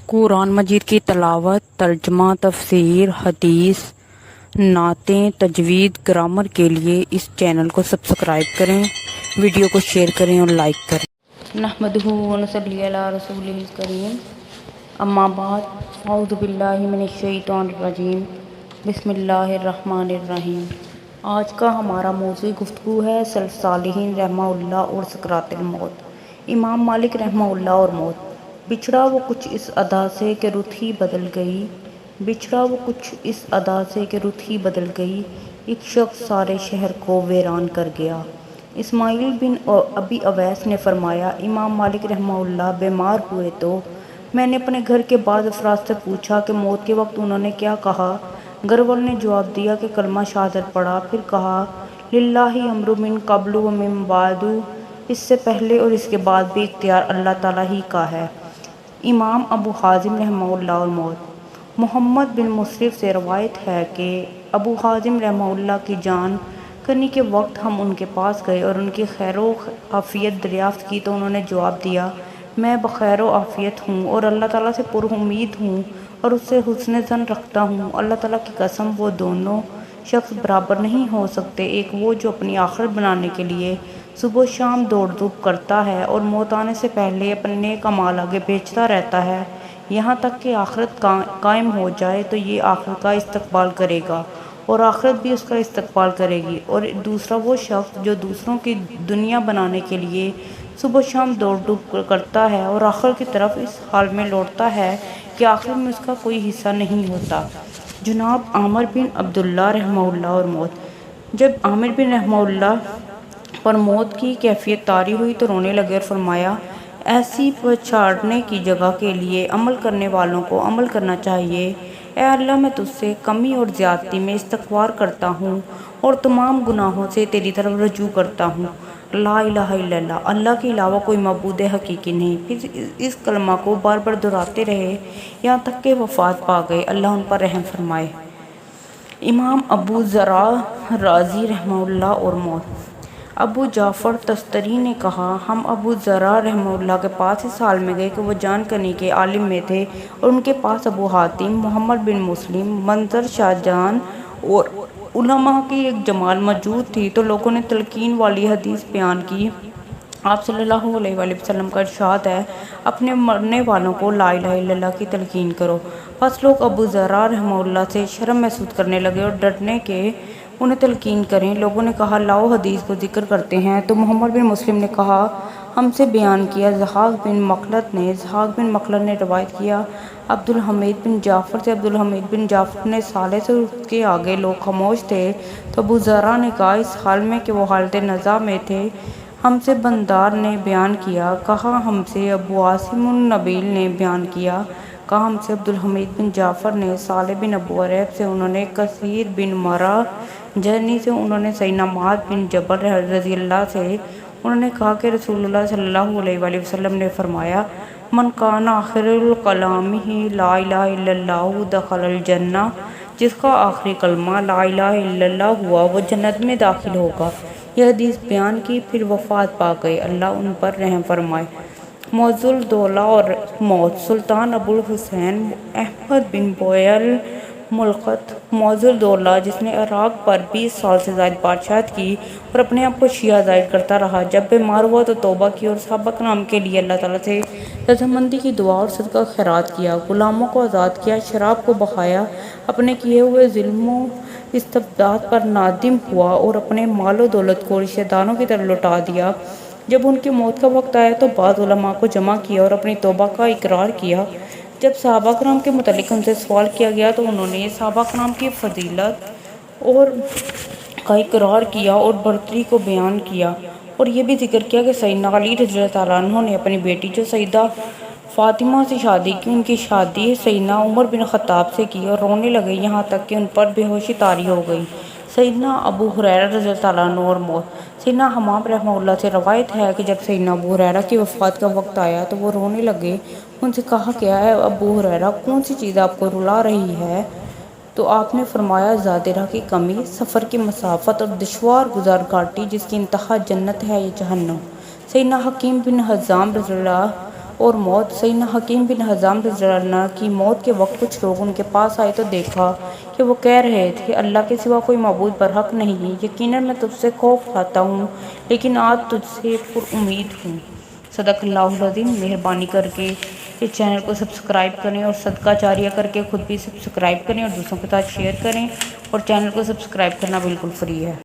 قرآن مجید کی تلاوت، ترجمہ، تفسیر، حدیث، نعتیں، تجوید، گرامر کے لیے اس چینل کو سبسکرائب کریں، ویڈیو کو شیئر کریں اور لائک کریں۔ نحمدہ و نصلی علی رسولہ الکریم، اما بعد، اعوذ باللہ من الشیطان الرجیم، بسم اللہ الرحمن الرحیم۔ آج کا ہمارا موضوع گفتگو ہے سلف صالحین رحمہ اللہ اور سکرات الموت۔ امام مالک رحمہ اللہ اور موت۔ بچھڑا وہ کچھ اس ادا سے کہ رت ہی بدل گئی، بچھڑا وہ کچھ اس ادا سے کہ رت ہی بدل گئی، ایک شخص سارے شہر کو ویران کر گیا۔ اسماعیل بن ابی اویس نے فرمایا، امام مالک رحمہ اللہ بیمار ہوئے تو میں نے اپنے گھر کے بعض افراد سے پوچھا کہ موت کے وقت انہوں نے کیا کہا۔ گھر والوں نے جواب دیا کہ کلمہ شہادت پڑھا، پھر کہا للہ امر من قبل و من بعد، اس سے پہلے اور اس کے بعد بھی اختیار اللہ تعالیٰ ہی کا ہے۔ امام ابو حازم رحمہ اللہ اور موت۔ محمد بن مصرف سے روایت ہے کہ ابو حازم رحمہ اللہ کی جان کنی کے وقت ہم ان کے پاس گئے اور ان کی خیر و عافیت دریافت کی تو انہوں نے جواب دیا، میں بخیر و عافیت ہوں اور اللہ تعالیٰ سے پر امید ہوں اور اس سے حسن ظن رکھتا ہوں۔ اللہ تعالیٰ کی قسم، وہ دونوں شخص برابر نہیں ہو سکتے، ایک وہ جو اپنی آخرت بنانے کے لیے صبح و شام دوڑ دھوپ کرتا ہے اور موت آنے سے پہلے اپنے نیک اعمال آگے بھیجتا رہتا ہے یہاں تک کہ آخرت قائم ہو جائے تو یہ آخرت کا استقبال کرے گا اور آخرت بھی اس کا استقبال کرے گی۔ اور دوسرا وہ شخص جو دوسروں کی دنیا بنانے کے لیے صبح و شام دوڑ دھوپ کرتا ہے اور آخرت کی طرف اس حال میں لوٹتا ہے کہ آخرت میں اس کا کوئی حصہ نہیں ہوتا۔ جناب عامر بن عبداللہ رحمہ اللہ اور موت۔ جب عامر بن رحمہ اللہ پر موت کی کیفیت طاری ہوئی تو رونے لگے اور فرمایا، ایسی پچھاڑنے کی جگہ کے لیے عمل کرنے والوں کو عمل کرنا چاہیے۔ اے اللہ، میں تجھ سے کمی اور زیادتی میں استغفار کرتا ہوں اور تمام گناہوں سے تیری طرف رجوع کرتا ہوں۔ لا الہ الا اللہ، اللہ کے علاوہ کوئی معبود حقیقی نہیں۔ پھر اس کلمہ کو بار بار دہراتے رہے یہاں تک کہ وفات پا گئے، اللہ ان پر رحم فرمائے۔ امام ابو زرع رازی رحمہ اللہ اور موت۔ ابو جعفر طستری نے کہا، ہم ابو زرع رحمہ اللہ کے پاس اس حال میں گئے کہ وہ جان کنی کے عالم میں تھے اور ان کے پاس ابو حاتم، محمد بن مسلم، منظر شاہ جان اور علماء کی ایک جماعت موجود تھی تو لوگوں نے تلقین والی حدیث بیان کی۔ آپ صلی اللہ علیہ وآلہ وسلم کا ارشاد ہے، اپنے مرنے والوں کو لا الہ الا اللہ کی تلقین کرو۔ بس لوگ ابو زرع رحمہ اللہ سے شرم محسوس کرنے لگے اور ڈرنے کہ انہیں تلقین کریں۔ لوگوں نے کہا، لاؤ حدیث کو ذکر کرتے ہیں۔ تو محمد بن مسلم نے کہا، ہم سے بیان کیا ضحاک بن مخلد نے۔ ضحاک بن مخلد نے روایت کیا عبد الحمید بن جعفر سے۔ عبد الحمید بن جعفر نے سالے سے اس کے آگے لوگ خاموش تھے تو ابو زرع نے کہا، اس حال میں کہ وہ حالت نزاع میں تھے، ہم سے بندار نے بیان کیا۔ کہا، ہم سے ابو عاصم النبیل نے بیان کیا۔ کہا، ہم سے عبد الحمید بن جعفر نے۔ صالح بن ابو عریب سے انہوں نے کثیر بن مرہ جرنی سے انہوں نے سیدنا معاذ بن جبل رضی اللہ سے انہوں نے کہا کہ رسول اللہ صلی اللہ علیہ وآلہ وسلم نے فرمایا، من کان آخر کلامہ لا الہ الا اللہ دخل الجنہ، جس کا آخری کلمہ لا الہ الا اللہ ہوا وہ جنت میں داخل ہوگا۔ یہ حدیث بیان کی، پھر وفات پا گئے، اللہ ان پر رحم فرمائے۔ معز الدولہ اور موت۔ سلطان ابو الحسین احمد بن بویل ملقط۔ معز الدولہ جس نے عراق پر 20 سال سے زائد بادشاہت کی اور اپنے آپ کو شیعہ ظاہر کرتا رہا، جب بیمار ہوا تو توبہ کی اور صحابہ کرام کے لیے اللہ تعالیٰ سے رضامندی کی دعا اور صدقہ خیرات کیا، غلاموں کو آزاد کیا، شراب کو بہایا، اپنے کیے ہوئے ظلم و استبداد پر نادم ہوا اور اپنے مال و دولت کو رشتہ داروں کی طرف لوٹا دیا۔ جب ان کی موت کا وقت آیا تو بعض علماء کو جمع کیا اور اپنی توبہ کا اقرار کیا۔ جب صحابہ کرام کے متعلق ان سے سوال کیا گیا تو انہوں نے صحابہ کرام کی فضیلت اور کا اقرار کیا اور برتری کو بیان کیا اور یہ بھی ذکر کیا کہ سیدنا علی رضی اللہ تعالیٰ عنہ نے اپنی بیٹی جو سیدہ فاطمہ سے شادی کی، ان کی شادی سیدنا عمر بن خطاب سے کی اور رونے لگے یہاں تک کہ ان پر بے ہوشی طاری ہو گئی۔ سیدنا ابو ہریرہ رضی اللہ تعالیٰ عنہ اور موت۔ سیدنا حمام رحمہ اللہ سے روایت ہے کہ جب سیدنا ابو ہریرہ کی وفات کا وقت آیا تو وہ رونے لگے۔ ان سے کہا، کیا ہے ابو ہریرہ، کون سی چیز آپ کو رلا رہی ہے؟ تو آپ نے فرمایا، ذاترہ کی کمی، سفر کی مسافت اور دشوار گزار گھاٹی جس کی انتہا جنت ہے یا جہنم۔ سیدنا حکیم بن حزام رضی اللہ اور موت سیدنا حکیم بن حزام رضی اللہ عنہ کی موت کے وقت کچھ لوگ ان کے پاس آئے تو دیکھا کہ وہ کہہ رہے تھے اللہ کے سوا کوئی معبود برحق نہیں، یقیناً میں تجھ سے خوف کھاتا ہوں لیکن آج تجھ سے پر امید ہوں۔ صدق اللہ العظیم۔ مہربانی کر کے اس چینل کو سبسکرائب کریں اور صدقہ جاریہ کر کے خود بھی سبسکرائب کریں اور دوسروں کے ساتھ شیئر کریں، اور چینل کو سبسکرائب کرنا بالکل فری ہے۔